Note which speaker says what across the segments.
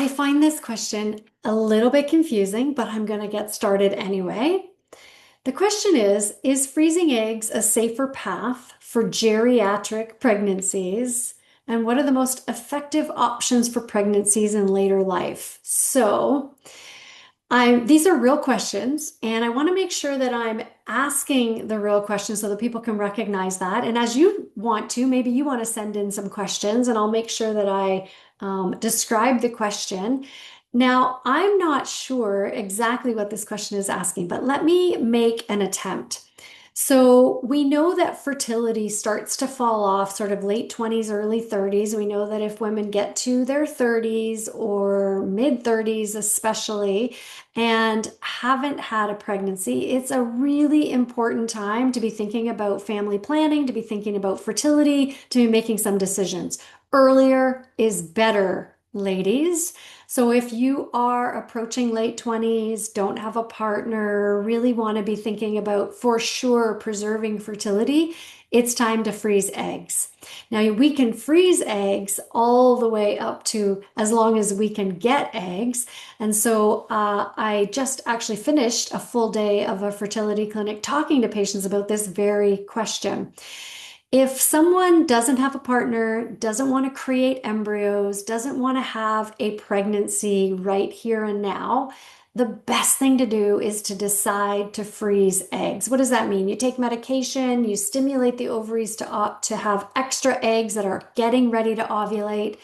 Speaker 1: I find this question a little bit confusing, but I'm going to get started anyway. The question is freezing eggs a safer path for geriatric pregnancies? And what are the most effective options for pregnancies in later life? These are real questions, and I want to make sure that I'm asking the real questions so that people can recognize that. And as you want to, maybe you want to send in some questions, and I'll make sure that I describe the question. Now, I'm not sure exactly what this question is asking, but let me make an attempt. So we know that fertility starts to fall off sort of late 20s, early 30s. We know that if women get to their 30s or mid 30s, especially, and haven't had a pregnancy, it's a really important time to be thinking about family planning, to be thinking about fertility, to be making some decisions. Earlier is better, ladies. So if you are approaching late 20s, don't have a partner, really want to be thinking about for sure preserving fertility, it's time to freeze eggs. Now we can freeze eggs all the way up to as long as we can get eggs. And so I just actually finished a full day of a fertility clinic talking to patients about this very question. If someone doesn't have a partner, doesn't want to create embryos, doesn't want to have a pregnancy right here and now, the best thing to do is to decide to freeze eggs. What does that mean? You take medication, you stimulate the ovaries to have extra eggs that are getting ready to ovulate.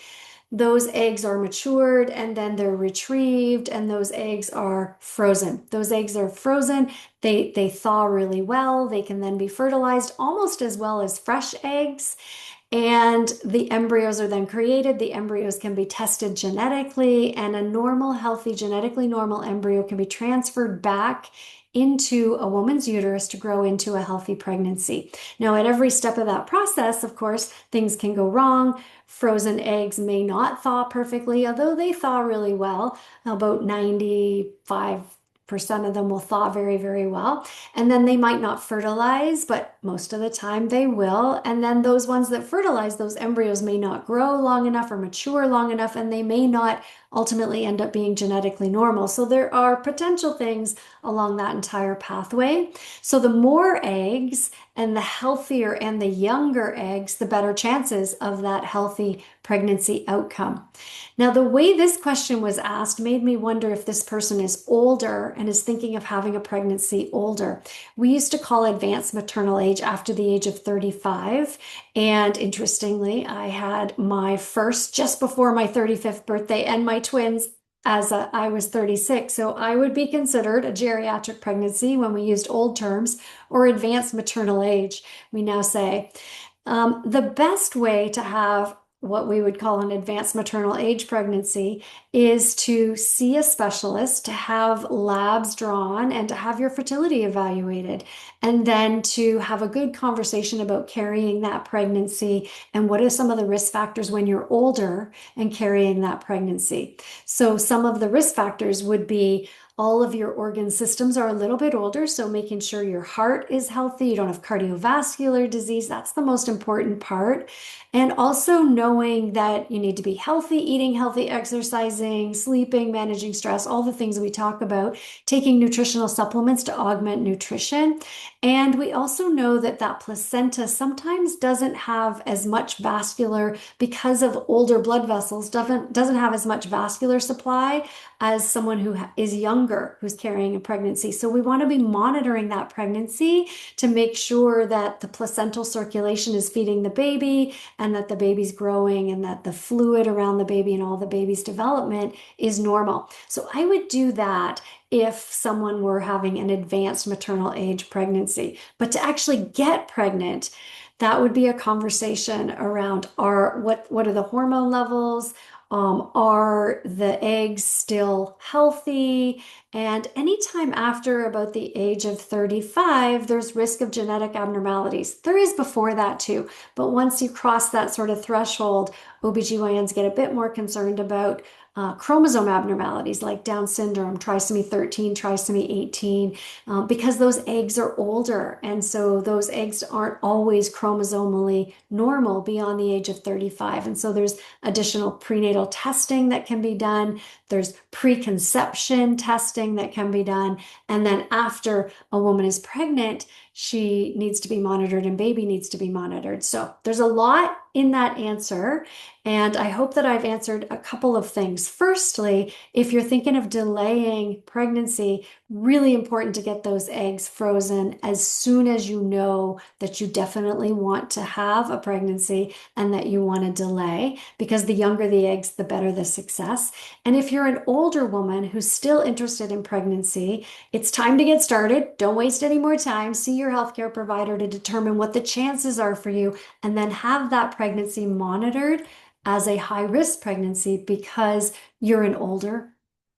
Speaker 1: Those eggs are matured and then they're retrieved, and those eggs are frozen. Those eggs are frozen. They thaw really well. They can then be fertilized almost as well as fresh eggs. And the embryos are then created. The embryos can be tested genetically, and a normal, healthy, genetically normal embryo can be transferred back into a woman's uterus to grow into a healthy pregnancy. Now, at every step of that process, of course, things can go wrong. Frozen eggs may not thaw perfectly, although they thaw really well. About 95% of them will thaw very, very well. And then they might not fertilize, but most of the time they will. And then those ones that fertilize, those embryos may not grow long enough or mature long enough, and they may not ultimately end up being genetically normal. So there are potential things along that entire pathway. So the more eggs and the healthier and the younger eggs, the better chances of that healthy pregnancy outcome. Now, the way this question was asked made me wonder if this person is older and is thinking of having a pregnancy older. We used to call advanced maternal age after the age of 35. And interestingly, I had my first just before my 35th birthday and my twins I was 36. So I would be considered a geriatric pregnancy when we used old terms, or advanced maternal age, we now say. The best way to have what we would call an advanced maternal age pregnancy is to see a specialist, to have labs drawn, and to have your fertility evaluated, and then to have a good conversation about carrying that pregnancy and what are some of the risk factors when you're older and carrying that pregnancy. So some of the risk factors would be all of your organ systems are a little bit older, so making sure your heart is healthy, you don't have cardiovascular disease, that's the most important part. And also knowing that you need to be healthy, eating healthy, exercising, sleeping, managing stress, all the things we talk about, taking nutritional supplements to augment nutrition. And we also know that that placenta sometimes doesn't have as much vascular, because of older blood vessels, doesn't have as much vascular supply as someone who is younger, who's carrying a pregnancy. So we want to be monitoring that pregnancy to make sure that the placental circulation is feeding the baby, and that the baby's growing, and that the fluid around the baby and all the baby's development is normal. So I would do that if someone were having an advanced maternal age pregnancy. But to actually get pregnant, that would be a conversation around what are the hormone levels? Are the eggs still healthy? And anytime after about the age of 35, there's risk of genetic abnormalities. There is before that too, but once you cross that sort of threshold, OBGYNs get a bit more concerned about chromosome abnormalities like Down syndrome, trisomy 13, trisomy 18, because those eggs are older. And so those eggs aren't always chromosomally normal beyond the age of 35. And so there's additional prenatal testing that can be done. There's preconception testing that can be done. And then after a woman is pregnant, she needs to be monitored and baby needs to be monitored. So there's a lot in that answer. And I hope that I've answered a couple of things. Firstly, if you're thinking of delaying pregnancy, really important to get those eggs frozen as soon as you know that you definitely want to have a pregnancy and that you want to delay, because the younger the eggs, the better the success. And if you're an older woman who's still interested in pregnancy, it's time to get started. Don't waste any more time. See your healthcare provider to determine what the chances are for you, and then have that pregnancy monitored as a high risk pregnancy because you're an older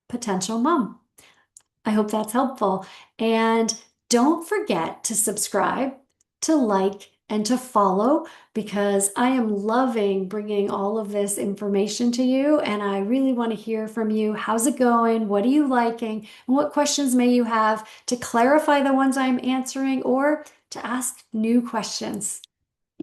Speaker 1: potential mom. I hope that's helpful. And don't forget to subscribe, to like, and to follow, because I am loving bringing all of this information to you. And I really want to hear from you. How's it going? What are you liking? And what questions may you have to clarify the ones I'm answering or to ask new questions?